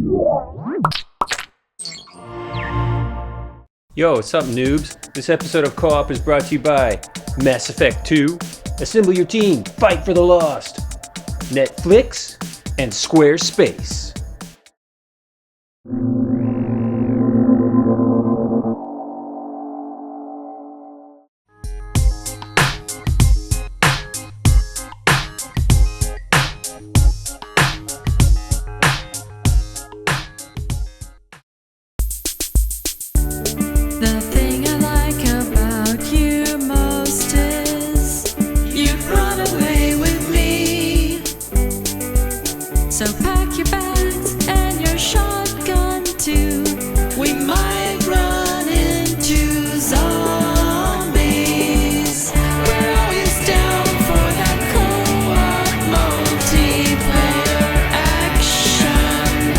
Yo, what's up, noobs? This episode of Co-op is brought to you by Mass Effect 2, Assemble Your Team, Fight for the Lost, Netflix, and Squarespace. The thing I like about you most is you've run away with me. So pack your bags and your shotgun too. We might run into zombies. We're always down for that co-op multiplayer action.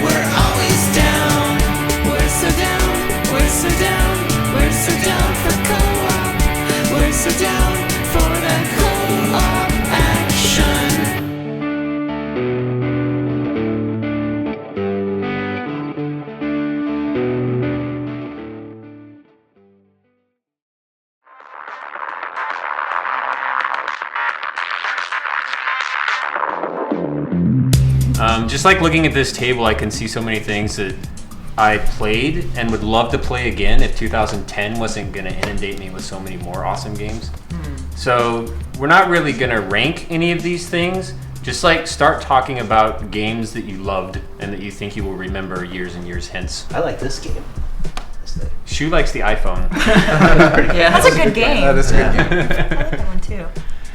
We're always down. We're so down. We're so down, we're so down for co-op. We're so down for the co-op action. Just like looking at this table, I can see so many things that I played and would love to play again if 2010 wasn't going to inundate me with so many more awesome games. So we're not really going to rank any of these things. Just like start talking about games that you loved and that you think you will remember years and years hence. I like this game. Shu likes the iPhone. Yeah, that's a good game. That is a good game. I like that one too.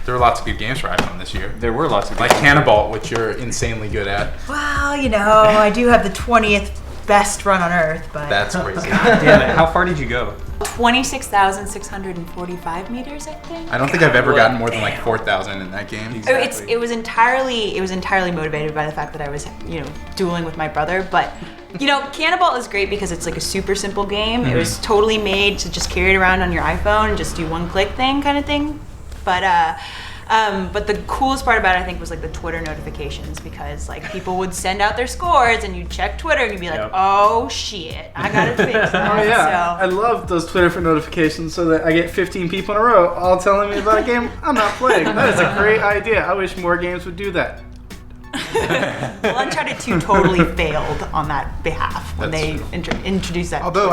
There were lots of good games for iPhone this year. There were lots of Like Cannonball, which you're insanely good at. Well, you know, I do have the 20th best run on Earth, but That's crazy. Damn it, how far did you go? 26,645 meters, I think. I don't think I've ever gotten more than like 4,000 in that game. It was entirely motivated by the fact that I was, dueling with my brother. But, Cannonball is great because it's like a super simple game. Mm-hmm. It was totally made to just carry it around on your iPhone and just do one click thing kind of thing. But the coolest part about it, I think, was like the Twitter notifications, because like people would send out their scores and you'd check Twitter and you'd be like, Yep. oh shit, I gotta fix that. Oh yeah, I So, love those Twitter for notifications so that I get 15 people in a row all telling me about a game I'm not playing. That is a great idea. I wish more games would do that. well, Uncharted 2 totally failed on that behalf when That's they introduced that. Although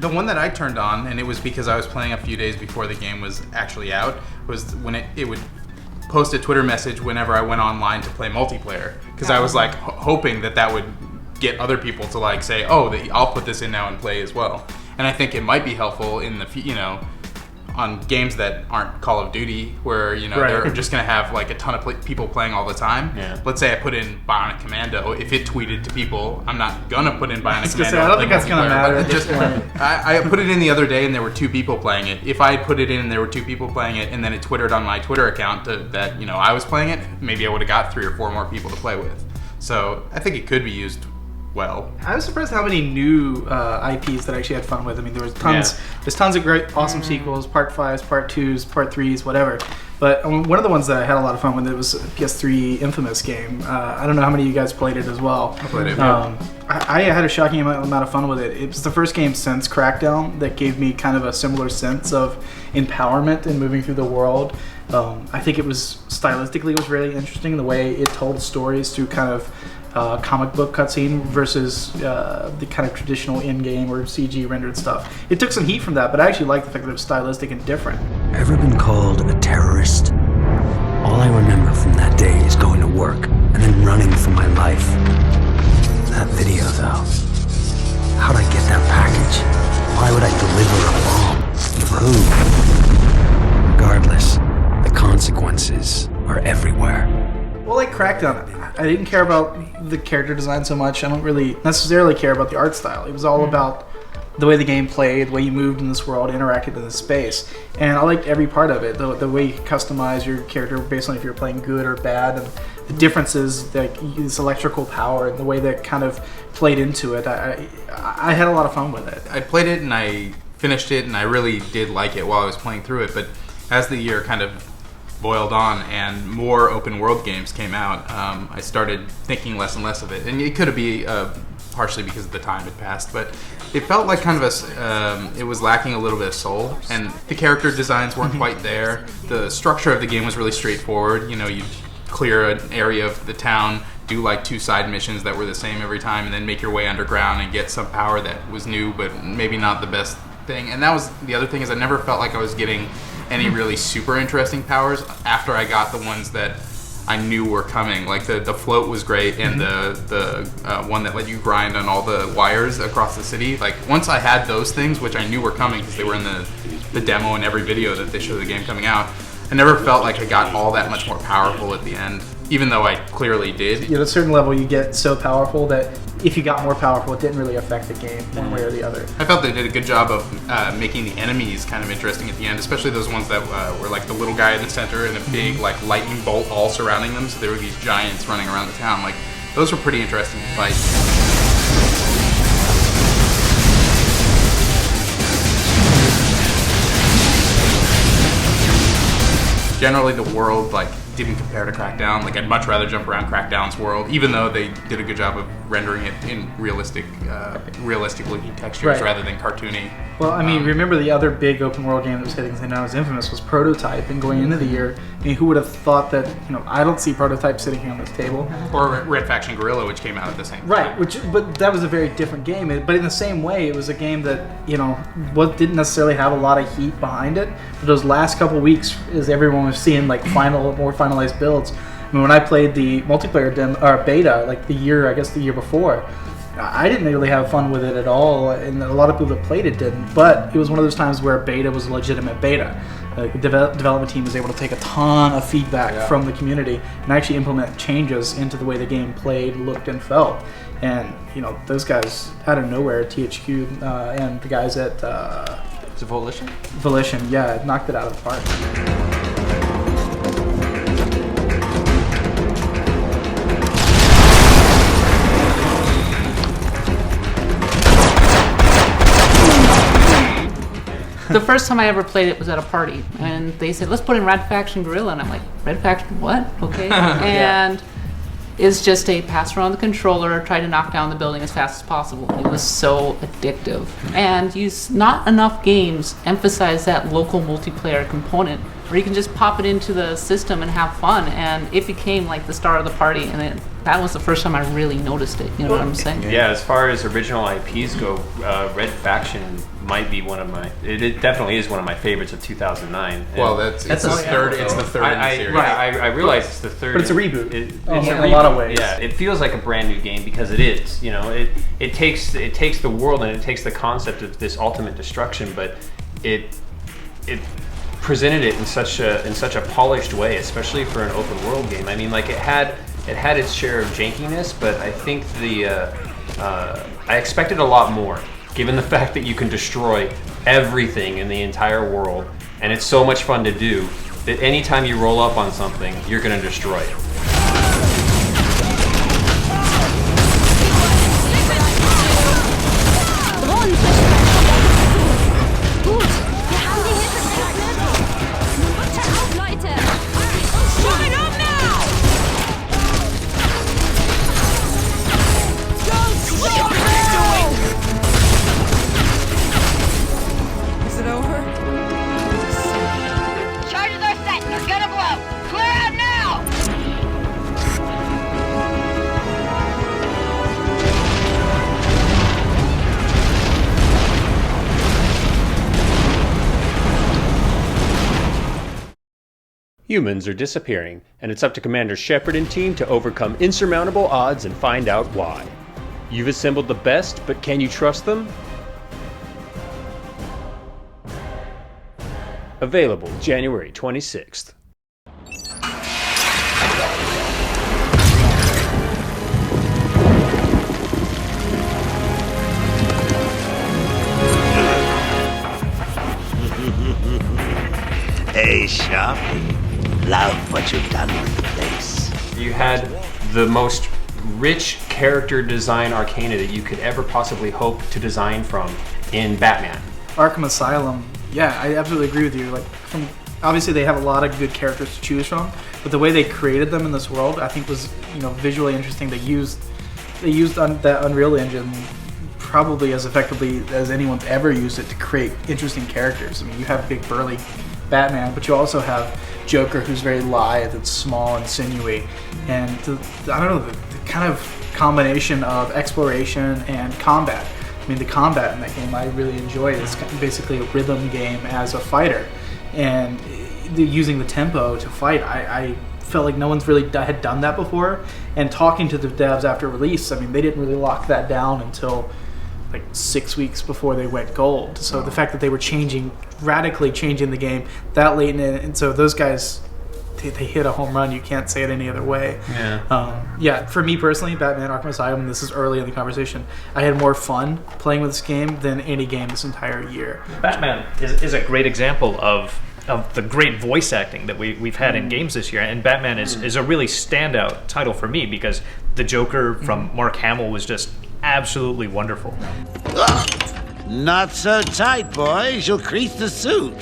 the one that I turned on, and it was because I was playing a few days before the game was actually out, was when it would post a Twitter message whenever I went online to play multiplayer, because I was like hoping that would get other people to like say, oh, I'll put this in now and play as well. And I think it might be helpful in the on games that aren't Call of Duty, where they're just gonna have like a ton of people playing all the time. Yeah. Let's say I put in Bionic Commando. If it tweeted to people, I'm not gonna put in Bionic Commando. I don't think that's gonna matter at this Just, I put it in the other day and there were 2 people playing it. If I put it in and there were 2 people playing it, and then it twittered on my Twitter account that I was playing it, maybe I would have got 3 or 4 more people to play with. So I think it could be used well. I was surprised how many new IPs that I actually had fun with. I mean, there was tons. Yeah. There's tons of great, awesome sequels, Part 5s, Part 2s, Part 3s, whatever. But one of the ones that I had a lot of fun with, it was a PS3 Infamous game. I don't know how many of you guys played it as well. I played it. I had a shocking amount of fun with it. It was the first game since Crackdown that gave me kind of a similar sense of empowerment in moving through the world. I think it was stylistically was really interesting, the way it told stories through kind of comic book cutscene versus the kind of traditional in-game or CG rendered stuff. It took some heat from that, but I actually liked the fact that it was stylistic and different. Ever been called a terrorist? All I remember from that day is going to work and then running for my life. That video, though. How'd I get that package? Why would I deliver a bomb? For who? Regardless, the consequences are everywhere. Well, like Crackdown, I didn't care about the character design so much. I don't really necessarily care about the art style. It was all about the way the game played, the way you moved in this world, interacted in this space. And I liked every part of it. The way you could customize your character based on if you're playing good or bad, and the differences, like this electrical power, and the way that kind of played into it. I had a lot of fun with it. I played it and I finished it, and I really did like it while I was playing through it. But as the year kind of boiled on and more open world games came out, I started thinking less and less of it. And it could be partially because the time had passed, but it felt like kind of it was lacking a little bit of soul, and the character designs weren't quite there. The structure of the game was really straightforward. You know, you clear an area of the town, do like 2 side missions that were the same every time, and then make your way underground and get some power that was new but maybe not the best thing. And that was the other thing, is I never felt like I was getting any really super interesting powers after I got the ones that I knew were coming. Like the float was great, and the one that let you grind on all the wires across the city. Like once I had those things, which I knew were coming because they were in the demo and every video that they show the game coming out, I never felt like I got all that much more powerful at the end, even though I clearly did. At a certain level, you get so powerful that if you got more powerful, it didn't really affect the game one way or the other. I felt they did a good job of making the enemies kind of interesting at the end, especially those ones that were like the little guy in the center and a big like lightning bolt all surrounding them. So there were these giants running around the town. Like those were pretty interesting to fight. Generally, the world like didn't compare to Crackdown. Like I'd much rather jump around Crackdown's world, even though they did a good job of rendering it in realistic looking textures Right. rather than cartoony. Well, I mean, remember the other big open world game that was hitting now was Infamous, was Prototype, and going into the year, I mean, who would have thought that, I don't see Prototype sitting here on this table. Or Red Faction Guerrilla, which came out at the same time. Right, but that was a very different game. But in the same way, it was a game that, didn't necessarily have a lot of heat behind it. But those last couple weeks, as everyone was seeing more finalized builds, I mean, when I played the multiplayer beta, like the year before, I didn't really have fun with it at all, and a lot of people that played it didn't. But it was one of those times where beta was a legitimate beta. Like the development team was able to take a ton of feedback from the community and actually implement changes into the way the game played, looked, and felt. And those guys out of nowhere, THQ and the guys at Is it Volition? Volition, knocked it out of the park. The first time I ever played it was at a party, and they said, let's put in Red Faction Guerrilla, and I'm like, Red Faction what? Okay. And it's just a pass around the controller, try to knock down the building as fast as possible. It was so addictive. And not enough games emphasize that local multiplayer component, where you can just pop it into the system and have fun, and it became like the star of the party, and that was the first time I really noticed it, you know what I'm saying? Yeah, as far as original IPs go, Red Faction might be one of my. It definitely is one of my favorites of 2009. Well, it's the third. It's the third in the series. I realize it's the third. But it's a reboot. It's in a lot of ways. Yeah, it feels like a brand new game because it is. It takes the world and it takes the concept of this ultimate destruction, but it presented it in such a polished way, especially for an open world game. I mean, like it had its share of jankiness, but I think I expected a lot more, given the fact that you can destroy everything in the entire world, and it's so much fun to do that anytime you roll up on something, you're going to destroy it. Humans are disappearing, and it's up to Commander Shepard and team to overcome insurmountable odds and find out why. You've assembled the best, but can you trust them? Available January 26th. Hey, Sharpie. Love what you've done with the place. You had the most rich character design arcana that you could ever possibly hope to design from in Batman. Arkham Asylum, I absolutely agree with you. Like from obviously they have a lot of good characters to choose from, but the way they created them in this world, I think was visually interesting. They used that Unreal Engine probably as effectively as anyone's ever used it to create interesting characters. I mean, you have big burly Batman, but you also have Joker, who's very lithe and small and sinewy, and the kind of combination of exploration and combat. I mean, the combat in that game I really enjoyed. It's basically a rhythm game as a fighter, and using the tempo to fight, I felt like no one's really had done that before. And talking to the devs after release, I mean, they didn't really lock that down until like 6 weeks before they went gold. So the fact that they were radically changing the game that late in it, and so those guys, they hit a home run. You can't say it any other way. Yeah. For me personally, Batman Arkham Asylum, this is early in the conversation, I had more fun playing with this game than any game this entire year. Batman is a great example of the great voice acting that we've had in games this year, and Batman is a really standout title for me because the Joker from Mark Hamill was just absolutely wonderful. Not so tight, boys. You'll crease the suit.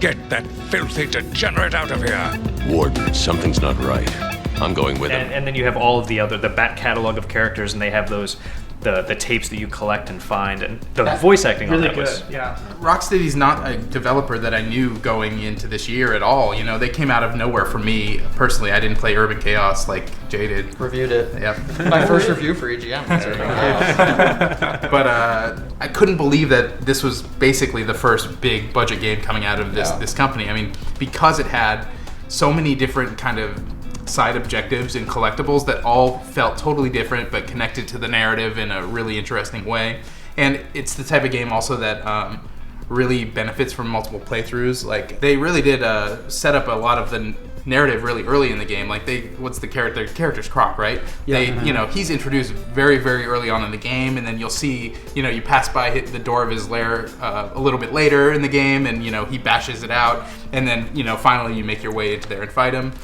Get that filthy degenerate out of here. Warden, something's not right. I'm going with him. And then you have all of the back catalog of characters, and they have those the tapes that you collect and find, and the voice acting really on that was Rocksteady's not a developer that I knew going into this year at all. They came out of nowhere for me personally. I didn't play Urban Chaos like Jay did. Reviewed it. Yep. My first review for EGM. But I couldn't believe that this was basically the first big budget game coming out of this company. I mean, because it had so many different kind of side objectives and collectibles that all felt totally different but connected to the narrative in a really interesting way. And it's the type of game also that really benefits from multiple playthroughs. Like, they really did set up a lot of the narrative really early in the game. Like, what's the character? The character's Croc, right? Yeah. He's introduced very, very early on in the game, and then you'll see, you pass by the door of his lair a little bit later in the game, and he bashes it out, and then finally you make your way into there and fight him.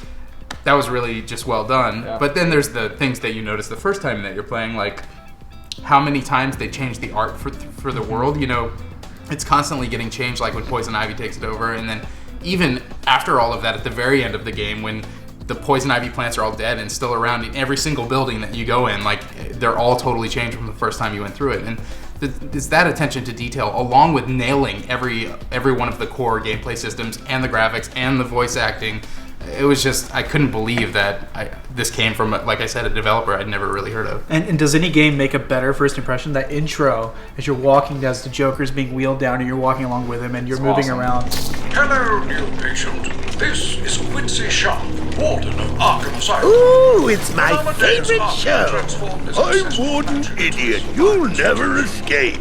That was really just well done. Yeah. But then there's the things that you notice the first time that you're playing, like how many times they change the art for the world. It's constantly getting changed, like when Poison Ivy takes it over, and then even after all of that, at the very end of the game, when the Poison Ivy plants are all dead and still around in every single building that you go in, like, they're all totally changed from the first time you went through it. And it's that attention to detail, along with nailing every one of the core gameplay systems and the graphics and the voice acting. It was just, I couldn't believe that this came from, like I said, a developer I'd never really heard of. And does any game make a better first impression? That intro, as you're walking, as the Joker's being wheeled down and you're walking along with him and you're moving around. Hello, new patient. This is Quincy Sharp, Warden of Arkham Asylum. Ooh, it's my favorite show. I'm Warden Idiot. You'll never escape.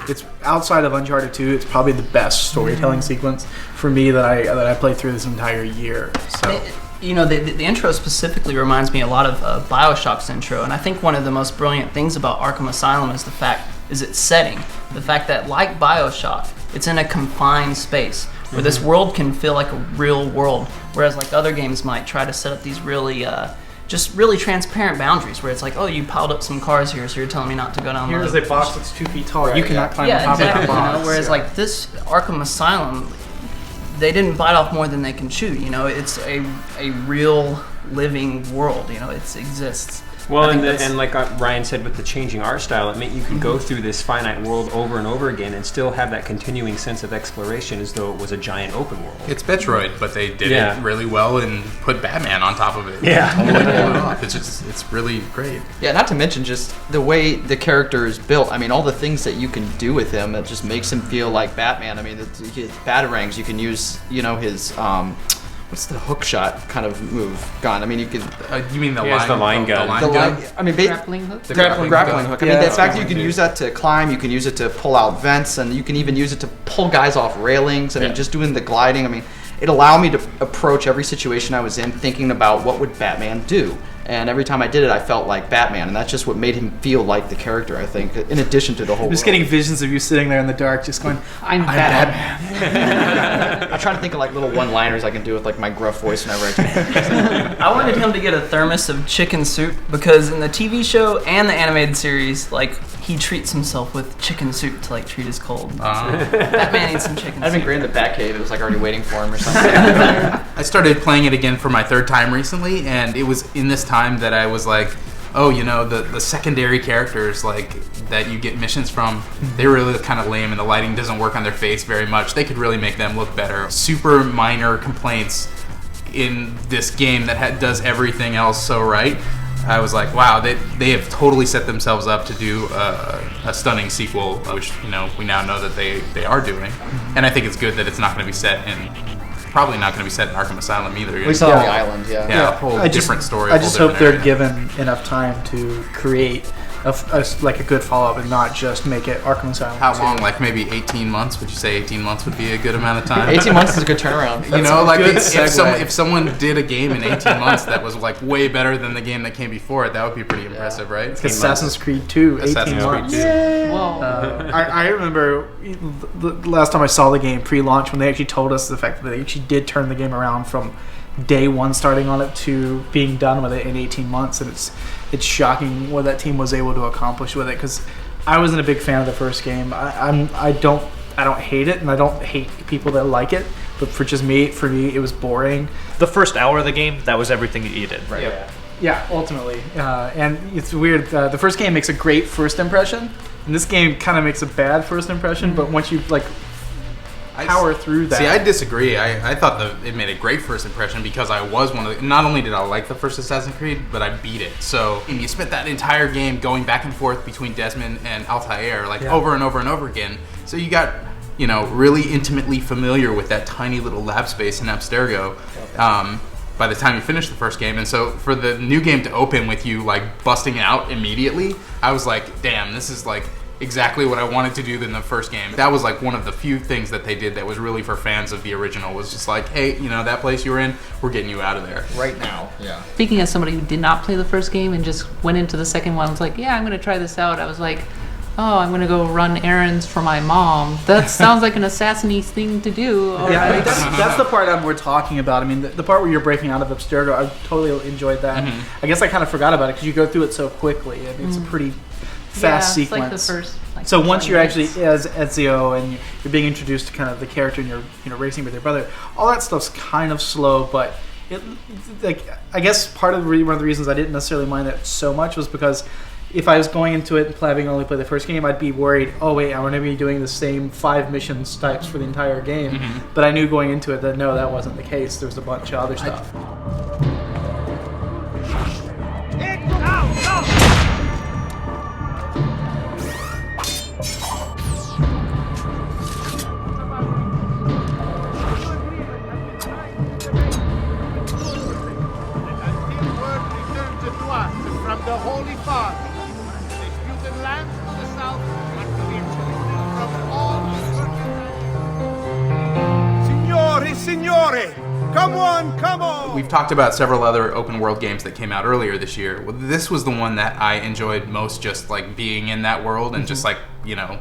It's outside of Uncharted 2. It's probably the best storytelling sequence for me that I played through this entire year. So. The intro specifically reminds me a lot of BioShock's intro, and I think one of the most brilliant things about Arkham Asylum is its setting. The fact that, like BioShock, it's in a confined space where this world can feel like a real world, whereas like other games might try to set up these really just really transparent boundaries where it's like, oh, you piled up some cars here, so you're telling me not to go down there. Here's a box that's 2 feet tall. Right, you cannot climb on top exactly, of that box. Whereas like this Arkham Asylum, they didn't bite off more than they can chew. It's a real living world. It exists. Well, and like Ryan said, with the changing art style, you can go through this finite world over and over again and still have that continuing sense of exploration as though it was a giant open world. It's Metroid, but they did it really well and put Batman on top of it. Yeah. Totally pulled it off. It's really great. Yeah, not to mention just the way the character is built. I mean, all the things that you can do with him, it just makes him feel like Batman. I mean, his batarangs, you can use, his... what's the hook shot kind of move gun? I mean, you can... you mean the line gun? Grappling hook? The grappling hook. I mean, the fact that you can use that to climb, you can use it to pull out vents, and you can even use it to pull guys off railings. I mean, just doing the gliding. I mean, it allowed me to approach every situation I was in thinking about what would Batman do. And every time I did it, I felt like Batman, and that's just what made him feel like the character, I think, in addition to the whole I'm just world. getting visions of you sitting there in the dark, just going, I'm Batman. I try to think of like little one-liners I can do with like my gruff voice whenever I talk. I wanted him to get a thermos of chicken soup because in the TV show and the animated series, like he treats himself with chicken soup to like treat his cold. Batman needs some chicken I'd soup. been great in the Batcave. It was like already waiting for him or something. I started playing it again for my third time recently, and it was in this time that I was like, oh, you know, the secondary characters like that you get missions from, they're really kind of lame, and the lighting doesn't work on their face very much. They could really make them look better. Super minor complaints in this game that does everything else so right. I was like, wow, they have totally set themselves up to do a stunning sequel, which, you know, we now know that they are doing. And I think it's good that it's not going to be set in, probably not going to be set in Arkham Asylum either. We saw on the island, Yeah, a whole different story. I just hope they're given enough time to create like a good follow-up and not just make it Arkham Asylum. How long? Like maybe 18 months? Would you say 18 months would be a good amount of time? 18 months is a good turnaround. You know, like segue. if someone did a game in 18 months that was like way better than the game that came before it, that would be pretty impressive, right? Assassin's Creed 2, 18 months. Whoa. I remember the last time I saw the game pre-launch when they actually told us the fact that they actually did turn the game around from day one starting on it to being done with it in 18 months, and it's shocking what that team was able to accomplish with it, because I wasn't a big fan of the first game. I don't hate it, and I don't hate people that like it, but for me it was boring. The first hour of the game, that was everything that you did, right? Yep. Yeah, ultimately. And it's weird. The first game makes a great first impression, and this game kind of makes a bad first impression, but once you like power through that. See, I disagree. I thought it made a great first impression because I was one of the... Not only did I like the first Assassin's Creed, but I beat it. So, and you spent that entire game going back and forth between Desmond and Altair, over and over and over again. So you got, you know, really intimately familiar with that tiny little lab space in Abstergo by the time you finished the first game. And so for the new game to open with you, like, busting out immediately, I was like, damn, this is, like, exactly what I wanted to do in the first game. That was like one of the few things that they did that was really for fans of the original, was just like, hey, you know, that place you were in, we're getting you out of there right now. Yeah. Speaking as somebody who did not play the first game and just went into the second one, I was like, yeah, I'm going to try this out. I was like, oh, I'm going to go run errands for my mom. That sounds like an assassin-y thing to do. Yeah, I mean, that's the part we're talking about. I mean, the part where you're breaking out of Abstergo, I totally enjoyed that. I guess I kind of forgot about it because you go through it so quickly. I mean, it's a pretty fast sequence. Like the first, so once you're actually as Ezio and you're being introduced to kind of the character and you're racing with your brother, all that stuff's kind of slow, but I guess part of one of the reasons I didn't necessarily mind that so much was because if I was going into it and having only played the first game, I'd be worried, oh wait, I'm going to be doing the same 5 missions types for the entire game. But I knew going into it that no, that wasn't the case. There was a bunch of other stuff. From the Holy Father, disputed lands to the south, and to the children from all the Signore! Come on! We've talked about several other open world games that came out earlier this year. Well, this was the one that I enjoyed most, just like being in that world and just like, you know,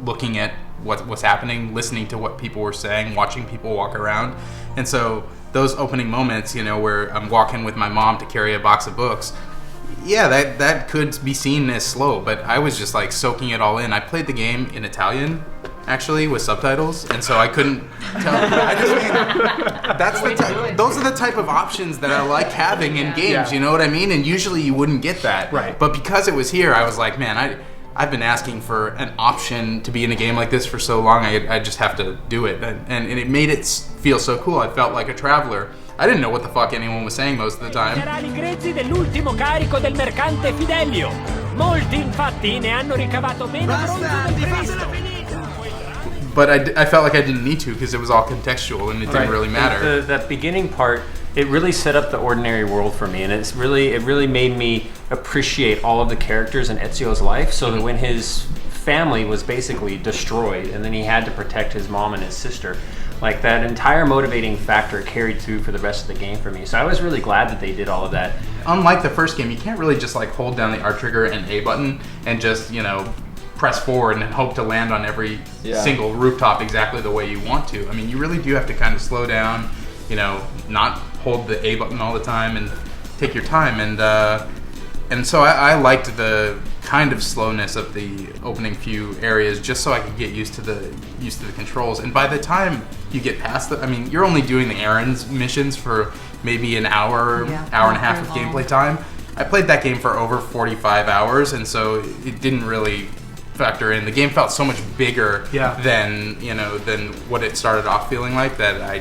looking at what's happening, listening to what people were saying, watching people walk around. And so those opening moments, you know, where I'm walking with my mom to carry a box of books, yeah, that could be seen as slow, but I was just like soaking it all in. I played the game in Italian, actually, with subtitles, and so I couldn't tell. I just mean, those are the type of options that I like having in games, you know what I mean? And usually you wouldn't get that. Right. But because it was here, I was like, man, I've been asking for an option to be in a game like this for so long, I just have to do it. And it made it feel so cool. I felt like a traveler. I didn't know what the fuck anyone was saying most of the time. dell'ultimo carico del mercante Fidelio. Molti infatti ne hanno ricavato meno bronzo del previsto. But I felt like I didn't need to because it was all contextual and it didn't really matter. That beginning part, it really set up the ordinary world for me, and it really made me appreciate all of the characters in Ezio's life, so that when his family was basically destroyed and then he had to protect his mom and his sister, like that entire motivating factor carried through for the rest of the game for me. So I was really glad that they did all of that. Unlike the first game, you can't really just like hold down the R trigger and A button and just, you know, press forward and hope to land on every single rooftop exactly the way you want to. I mean, you really do have to kind of slow down, you know, not hold the A button all the time and take your time. And so I liked the kind of slowness of the opening few areas, just so I could get used to the controls. And by the time you get past I mean, you're only doing the errands missions for maybe an hour, hour and a half of gameplay time. I played that game for over 45 hours, and so it didn't really factor in. The game felt so much bigger than what it started off feeling like, that I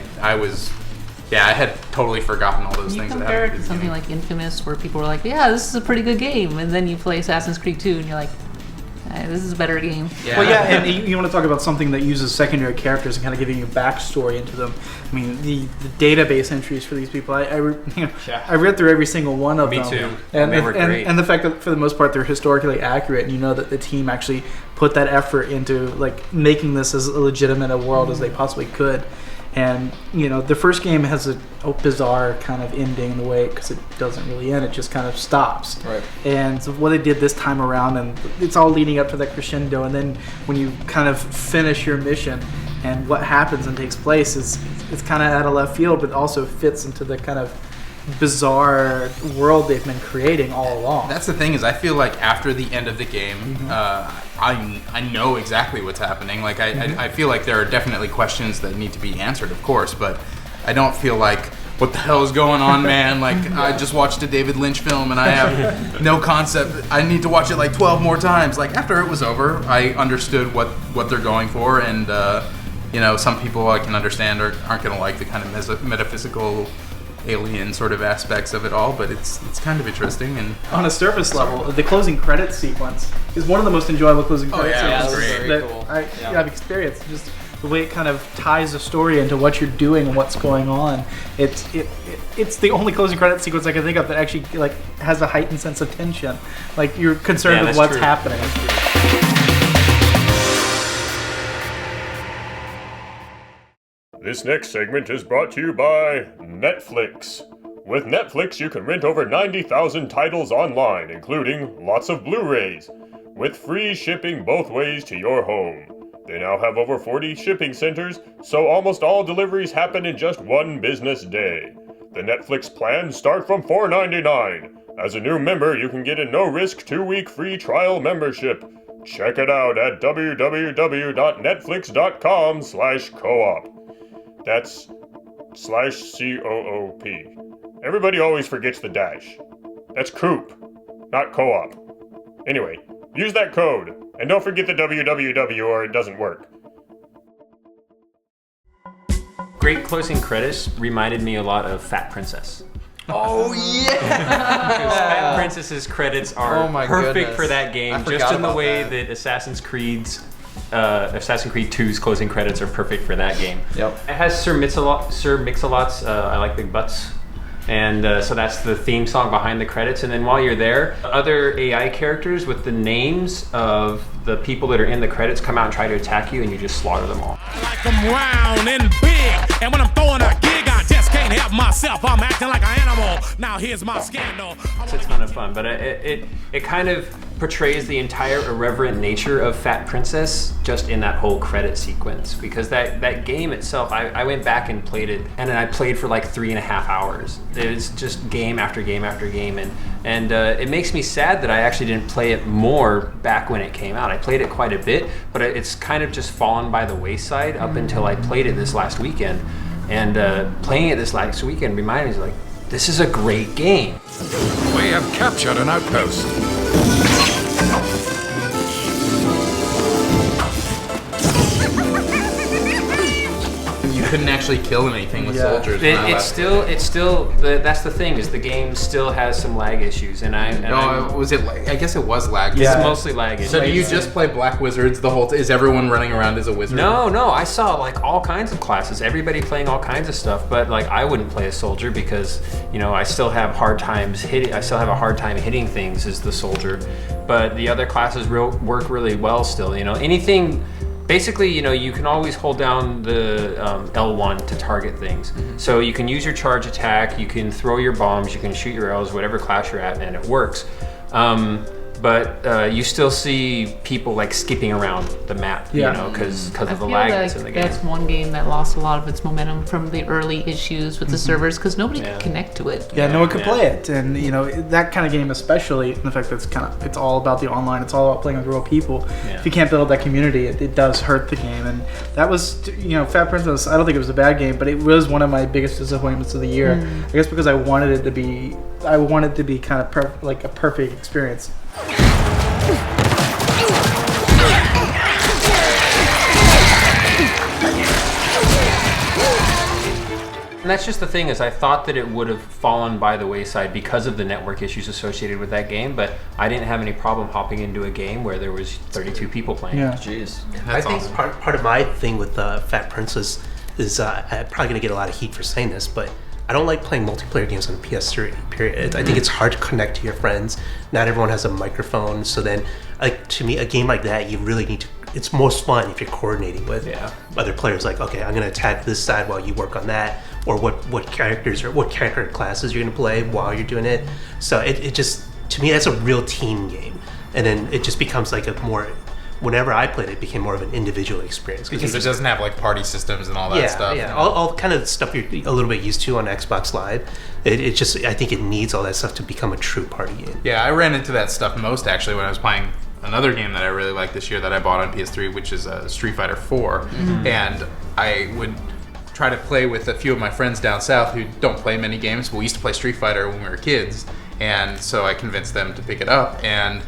had totally forgotten all those things. You compare it to something like Infamous, where people were like, yeah, this is a pretty good game, and then you play Assassin's Creed 2 and you're like, this is a better game. Yeah. Well, yeah, and you want to talk about something that uses secondary characters and kind of giving you a backstory into them. I mean, the database entries for these people, I read through every single one of them. Me too. And they were great. And the fact that for the most part they're historically accurate, and you know that the team actually put that effort into like making this as legitimate a world as they possibly could. And the first game has a bizarre kind of ending in the way, because it doesn't really end; it just kind of stops. Right. And so what they did this time around, and it's all leading up to that crescendo, and then when you kind of finish your mission, and what happens and takes place it's kind of out of left field, but also fits into the kind of bizarre world they've been creating all along. That's the thing, is I feel like after the end of the game, I know exactly what's happening. Like I feel like there are definitely questions that need to be answered, of course, but I don't feel like, what the hell is going on, man? Like I just watched a David Lynch film and I have no concept. I need to watch it like 12 more times. Like after it was over, I understood what they're going for, and some people I can understand aren't going to like the kind of metaphysical alien sort of aspects of it all, but it's kind of interesting. And on a surface level, the closing credits sequence is one of the most enjoyable closing credits sequences that I've experienced. Just the way it kind of ties the story into what you're doing and what's going on. It's the only closing credit sequence I can think of that actually like has a heightened sense of tension. Like you're concerned with what's happening. This next segment is brought to you by Netflix. With Netflix, you can rent over 90,000 titles online, including lots of Blu-rays, with free shipping both ways to your home. They now have over 40 shipping centers, so almost all deliveries happen in just one business day. The Netflix plans start from $4.99. As a new member, you can get a no-risk 2-week free trial membership. Check it out at www.netflix.com/co-op. That's /COOP. Everybody always forgets the dash. That's coop, not co-op. Anyway, use that code, and don't forget the www or it doesn't work. Great closing credits reminded me a lot of Fat Princess. Oh yeah! Because Fat Princess's credits are perfect for that game, just in the way that Assassin's Creed 2's closing credits are perfect for that game. Yep. It has Sir Mix-a-Lot's I Like Big Butts. And so that's the theme song behind the credits. And then while you're there, other AI characters with the names of the people that are in the credits come out and try to attack you, and you just slaughter them all. I like them round and big, and when I'm throwing a gig, I just can't help myself. I'm acting like an animal. Now here's my scandal. It's a ton of fun, but it kind of portrays the entire irreverent nature of Fat Princess just in that whole credit sequence. Because that game itself, I went back and played it, and then I played for like 3.5 hours. It was just game after game after game, and it makes me sad that I actually didn't play it more back when it came out. I played it quite a bit, but it's kind of just fallen by the wayside up until I played it this last weekend. And playing it this last weekend reminded me, like, this is a great game. We have captured an outpost. You couldn't actually kill anything with soldiers. It's still that's the thing, is the game still has some lag issues, and I guess it was lag. It's mostly lag issues. So do you just play Black Wizards the whole? Is everyone running around as a wizard? No. I saw like all kinds of classes, everybody playing all kinds of stuff, but like I wouldn't play a soldier because I still have a hard time hitting things as the soldier, but the other classes work really well still. Anything. Basically, you can always hold down the L1 to target things. So you can use your charge attack, you can throw your bombs, you can shoot your arrows, whatever class you're at, and it works. but you still see people like skipping around the map, you know, because of the lag that's in the game. That's one game that lost a lot of its momentum from the early issues with the servers because nobody could connect to it. Yeah, no one could play it, and that kind of game, especially in the fact that it's all about the online. It's all about playing with real people. Yeah. If you can't build that community, it does hurt the game. And that was, Fat Princess. I don't think it was a bad game, but it was one of my biggest disappointments of the year. I guess because I wanted it to be kind of like a perfect experience. And that's just the thing, is I thought that it would have fallen by the wayside because of the network issues associated with that game, but I didn't have any problem hopping into a game where there was 32 people playing. Yeah. Jeez. I think part of my thing with Fat Princess is I'm probably going to get a lot of heat for saying this, but I don't like playing multiplayer games on the PS3, period. I think it's hard to connect to your friends. Not everyone has a microphone, so then, to me, a game like that, you really need to... It's most fun if you're coordinating with other players. Like, okay, I'm going to attack this side while you work on that, or what characters or what character classes you're going to play while you're doing it. So it just, to me, that's a real team game. And then it just becomes like a more... Whenever I played it, became more of an individual experience. Because it doesn't have like party systems and all that stuff. Yeah, all kind of stuff you're a little bit used to on Xbox Live. It just, I think it needs all that stuff to become a true party game. Yeah, I ran into that stuff most actually when I was playing another game that I really liked this year that I bought on PS3, which is Street Fighter 4. And I would try to play with a few of my friends down south who don't play many games, but we used to play Street Fighter when we were kids. And so I convinced them to pick it up. And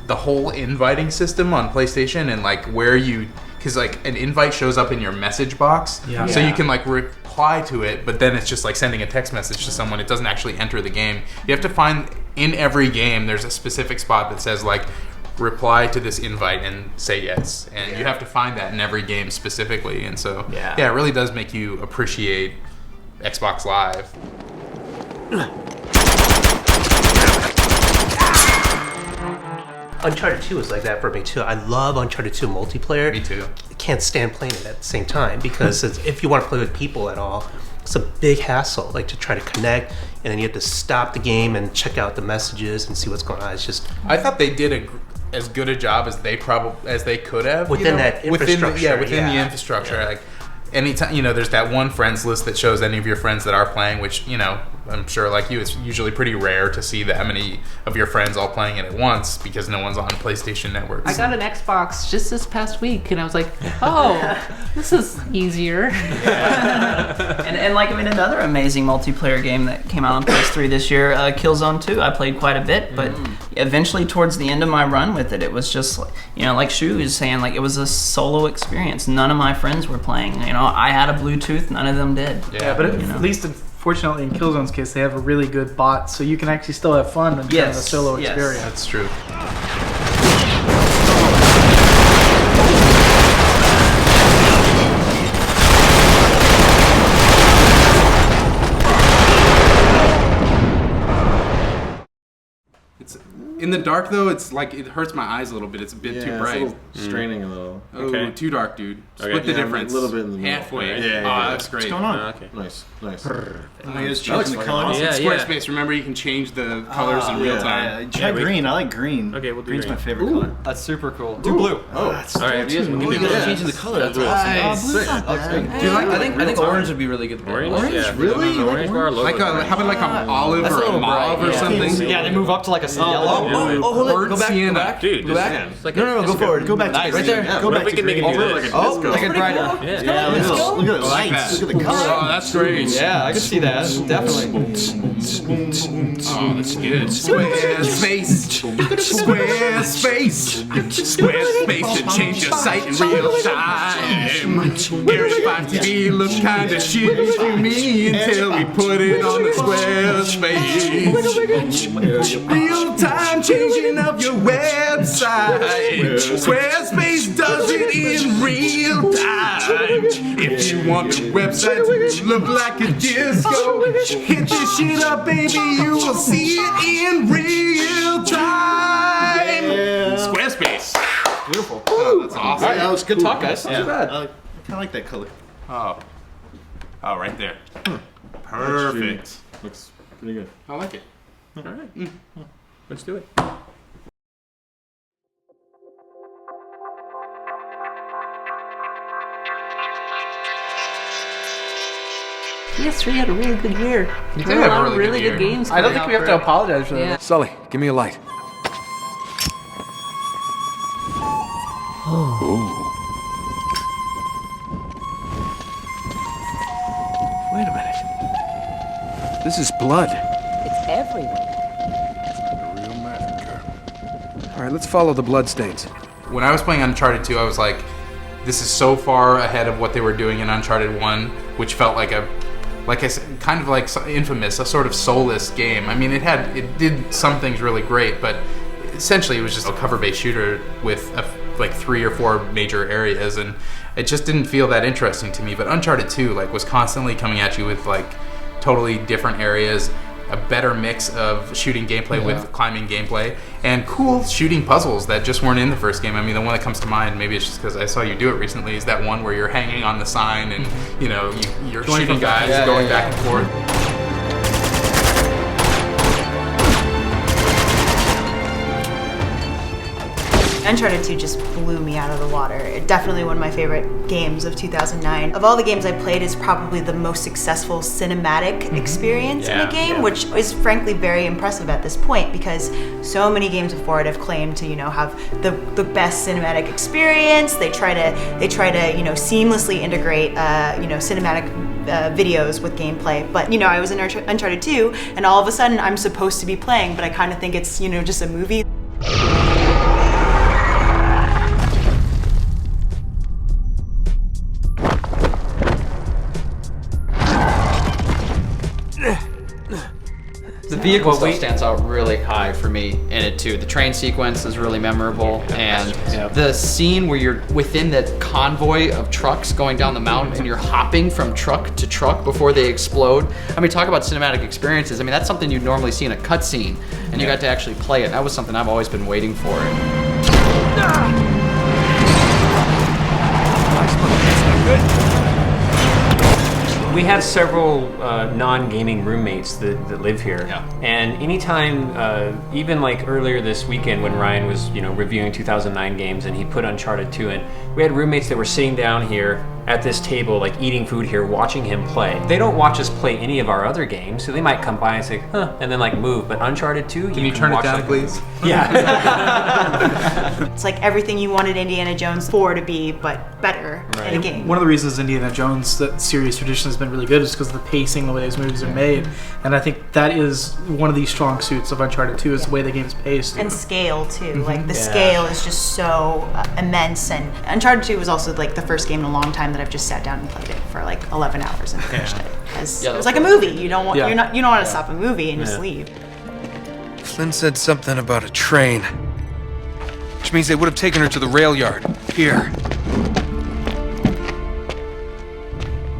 the whole inviting system on PlayStation, and like where you, because like an invite shows up in your message box, so you can like reply to it, but then it's just like sending a text message to someone. It doesn't actually enter the game. You have to find, in every game there's a specific spot that says like reply to this invite and say yes, and you have to find that in every game specifically. And so it really does make you appreciate Xbox Live. Uncharted 2 is like that for me too. I love Uncharted 2 multiplayer. Me too. I can't stand playing it at the same time because if you want to play with people at all, it's a big hassle, like to try to connect, and then you have to stop the game and check out the messages and see what's going on. It's just... I thought they did as good a job as they could have within that infrastructure. Within the infrastructure. Like anytime, there's that one friends list that shows any of your friends that are playing, which, I'm sure like you, it's usually pretty rare to see that many of your friends all playing it at once because no one's on PlayStation networks. I got an Xbox just this past week, and I was like, oh, this is easier. And like, another amazing multiplayer game that came out on PS3 this year, Killzone 2, I played quite a bit, but eventually towards the end of my run with it, it was just, like Shu was saying, like, it was a solo experience. None of my friends were playing. I had a Bluetooth, none of them did. Yeah, but at least fortunately in Killzone's case, they have a really good bot, so you can actually still have fun in kind of a solo experience. That's true. It's in the dark though. It's like it hurts my eyes a little bit. It's a bit too bright. It's a little straining a little. Oh, too dark, dude. Split the difference. A little bit in the middle. Halfway. Yeah. That's great. What's going on? Okay. Nice. It's changing the colors. Squarespace. Remember, you can change the colors in real time. Try green. I like green. Okay, we'll do Green's green. my favorite color. That's super cool. Do blue. Oh, that's all right. we can do guys changing the color. That's awesome. I think orange would be really good. Orange? Yeah. Really? Like how about like an olive or a mauve or something? Yeah, they move up to like a yellow. Hold it. Go back. Sienna. Dude, go back. No, go forward. Go back. Right there. Go back. We can make it over. Oh, like a brighter. Yeah, look at the lights. Look at the color. Oh, that's great. Yeah, I can see that. Definitely. Oh, that's good. Squarespace. Squarespace to change your site in real time. Everybody TV look kinda shitty to me until we put it on the Squarespace. Real time changing of your website. Squarespace does it in real time. If you want your website to look like a disco, hit this shit up, baby. You will see it in real time. Squarespace. Beautiful. Oh, that's awesome. All right, that was good talk, guys. Not too bad. I kind of like that color. Oh, right there. Perfect. Looks pretty good. I like it. All right. Let's do it. PS3 had a really good year. You There were a lot of really good games. I don't coming think out we have for to it. apologize for Yeah. that. Sully, give me a light. Wait a minute. This is blood. It's everywhere. All right, let's follow the bloodstains. When I was playing Uncharted 2, I was like, this is so far ahead of what they were doing in Uncharted 1, which felt like I said, kind of like Infamous, a sort of soulless game. I mean, it did some things really great, but essentially it was just a cover-based shooter with like 3 or 4 major areas, and it just didn't feel that interesting to me. But Uncharted 2 was constantly coming at you with totally different areas, a better mix of shooting gameplay with climbing gameplay, and cool shooting puzzles that just weren't in the first game. I mean, the one that comes to mind, maybe it's just because I saw you do it recently, is that one where you're hanging on the sign and you're shooting guys going back and forth. Uncharted 2 just blew me out of the water. Definitely one of my favorite games of 2009. Of all the games I played, it's probably the most successful cinematic experience in a game, which is frankly very impressive at this point, because so many games before it have claimed to, have the best cinematic experience. They try to seamlessly integrate, cinematic videos with gameplay. But I was in Uncharted 2, and all of a sudden I'm supposed to be playing, but I kind of think it's just a movie. The vehicle stuff stands out really high for me in it too. The train sequence is really memorable, and the scene where you're within that convoy of trucks going down the mountain and you're hopping from truck to truck before they explode. I mean, talk about cinematic experiences. I mean, that's something you'd normally see in a cutscene, and you got to actually play it. That was something I've always been waiting for. We have several non-gaming roommates that live here, and anytime, even earlier this weekend when Ryan was reviewing 2009 games and he put Uncharted 2 in, we had roommates that were sitting down here at this table, eating food here, watching him play. They don't watch us play any of our other games, so they might come by and say, huh, and then move. But Uncharted 2, Can you turn it down, please? Yeah. It's like everything you wanted Indiana Jones 4 to be, but better in a game. One of the reasons Indiana Jones, that series tradition, has been really good is because of the pacing, the way those movies are made. And I think that is one of the strong suits of Uncharted 2 is the way the game's paced. And scale, too. The scale is just so immense. And Uncharted 2 was also the first game in a long time that I've just sat down and played it for 11 hours and finished it. It was like a movie. You don't want you don't want to stop a movie and just leave. Flynn said something about a train, which means they would have taken her to the rail yard. Here.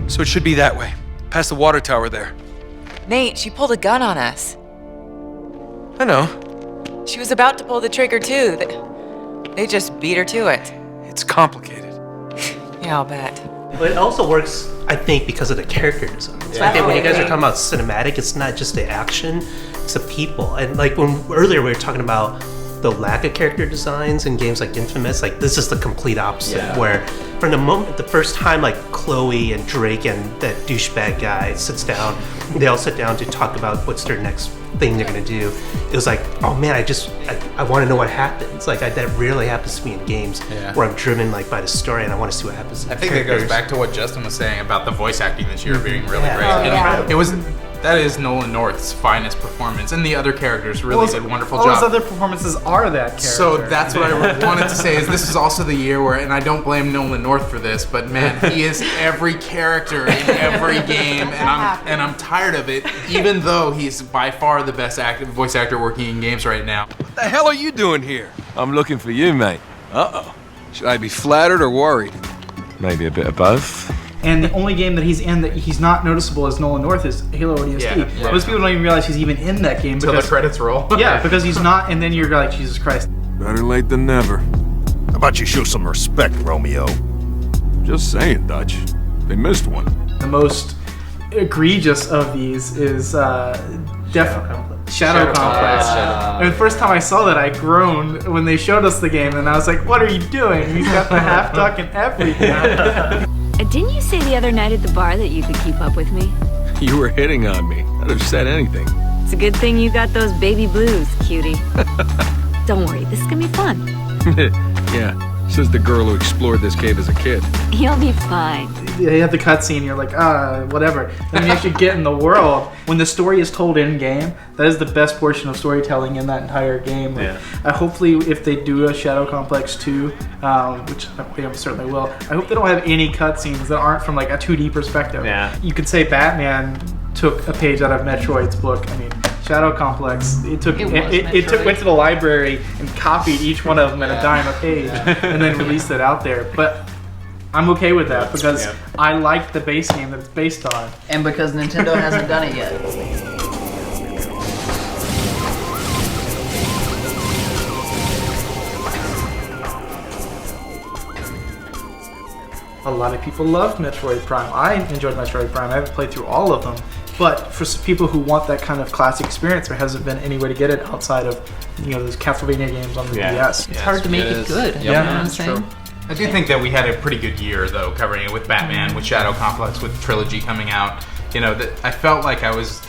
So it should be that way, past the water tower there. Nate, she pulled a gun on us. I know. She was about to pull the trigger too. They just beat her to it. It's complicated. Yeah, I'll bet. But it also works, I think, because of the character design. So I think when you guys are talking about cinematic, it's not just the action, it's the people. And when earlier we were talking about the lack of character designs in games like Infamous, this is the complete opposite. Where from the first time Chloe and Drake and that douchebag guy sits down, they all sit down to talk about what's their next thing they're gonna do. It was oh man, I want to know what happens. That rarely happens to me in games where I'm driven by the story and I want to see what happens. I think it goes back to what Justin was saying about the voice acting this year being really great. It was that is Nolan North's finest performance, and the other characters really did a wonderful job. All those other performances are that character. So that's what I wanted to say, is this is also the year where, and I don't blame Nolan North for this, but man, he is every character in every game, and I'm tired of it, even though he's by far the best voice actor working in games right now. What the hell are you doing here? I'm looking for you, mate. Uh-oh. Should I be flattered or worried? Maybe a bit of both. And the only game that he's in that he's not noticeable as Nolan North is Halo ODST. Most people don't even realize he's even in that game. Until the credits roll. Because he's not, and then you're like, Jesus Christ. Better late than never. How about you show some respect, Romeo? Just saying, Dutch. They missed one. The most egregious of these is Shadow Complex. And the first time I saw that, I groaned when they showed us the game, and I was like, what are you doing? He's got the half duck and everything. Didn't you say the other night at the bar that you could keep up with me? You were hitting on me. I'd have said anything. It's a good thing you got those baby blues, cutie. Don't worry, this is gonna be fun. Yeah, says the girl who explored this cave as a kid. You'll be fine. You have the cutscene, you're like, whatever. And then you actually get in the world. When the story is told in game, that is the best portion of storytelling in that entire game. Yeah. Hopefully, if they do a Shadow Complex 2, which I certainly will, I hope they don't have any cutscenes that aren't from like a 2D perspective. Yeah. You could say Batman took a page out of Metroid's book. I mean, Shadow Complex, it went to the library and copied each one of them at a dime a page, and then released it out there. But I'm okay with that because I like the base game that it's based on. And because Nintendo hasn't done it yet. A lot of people loved Metroid Prime. I enjoyed Metroid Prime. I haven't played through all of them. But for people who want that kind of classic experience, there hasn't been any way to get it outside of, those Castlevania games on the DS. It's hard to make it good. Yeah, you know what I'm that's saying? true. I do think that we had a pretty good year, though, covering it with Batman, with Shadow Complex, with Trilogy coming out. That I felt like I was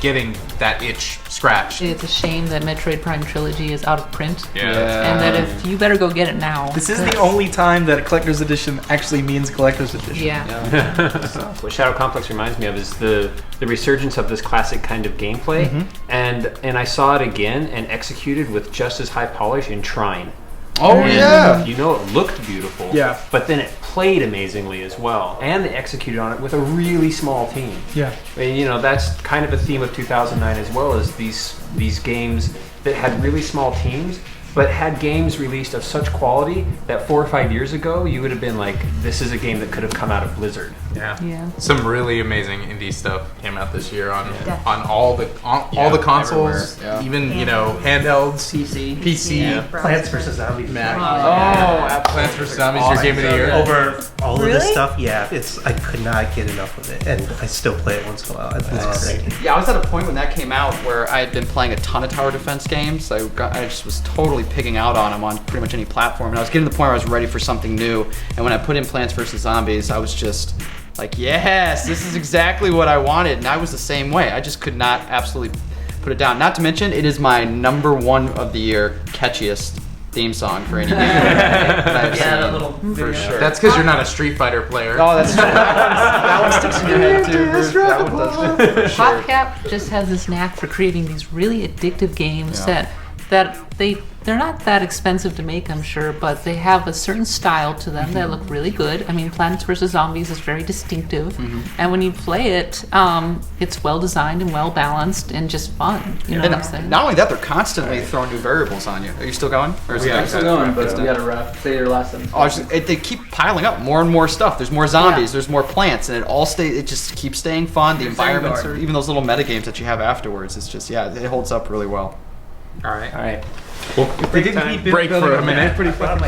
getting that itch scratched. It's a shame that Metroid Prime Trilogy is out of print. Yeah. And that if you better go get it now. This is the only time that a collector's edition actually means collector's edition. Yeah. What Shadow Complex reminds me of is the resurgence of this classic kind of gameplay, and I saw it again and executed with just as high polish in Trine. Oh, And yeah. it looked beautiful. Yeah. But then it played amazingly as well, and they executed on it with a really small team. Yeah. I mean, that's kind of a theme of 2009 as well, as these games that had really small teams, but had games released of such quality that 4 or 5 years ago you would have been like, this is a game that could have come out of Blizzard. Yeah. Some really amazing indie stuff came out this year on all the consoles, even handhelds, PC. Plants vs Zombies. Plants vs Zombies, your game of the year. Over all of this stuff, I could not get enough of it, and I still play it once in a while. It's great. Yeah, I was at a point when that came out where I had been playing a ton of tower defense games. I just was totally picking out on them on pretty much any platform, and I was getting to the point where I was ready for something new. And when I put in Plants vs Zombies, I was just like, yes, this is exactly what I wanted. And I was the same way. I just could not absolutely put it down. Not to mention, it is my #1 of the year catchiest theme song for any game that I've seen, for sure. That's because you're not a Street Fighter player. Oh, that's true. That one sticks in your head too. That one does, for sure. PopCap just has this knack for creating these really addictive games that they're not that expensive to make, I'm sure, but they have a certain style to them that look really good. I mean, Plants vs. Zombies is very distinctive, and when you play it, it's well designed and well balanced and just fun. You know what I'm saying? Not only that, they're constantly throwing new variables on you. Are you still going? Or is it I'm still going, but we gotta say your last sentence. They keep piling up more and more stuff. There's more zombies, there's more plants, and it just keeps staying fun. The environments, or even those little meta games that you have afterwards, it's just, it holds up really well. All right. Well, break for a minute. Pretty fun.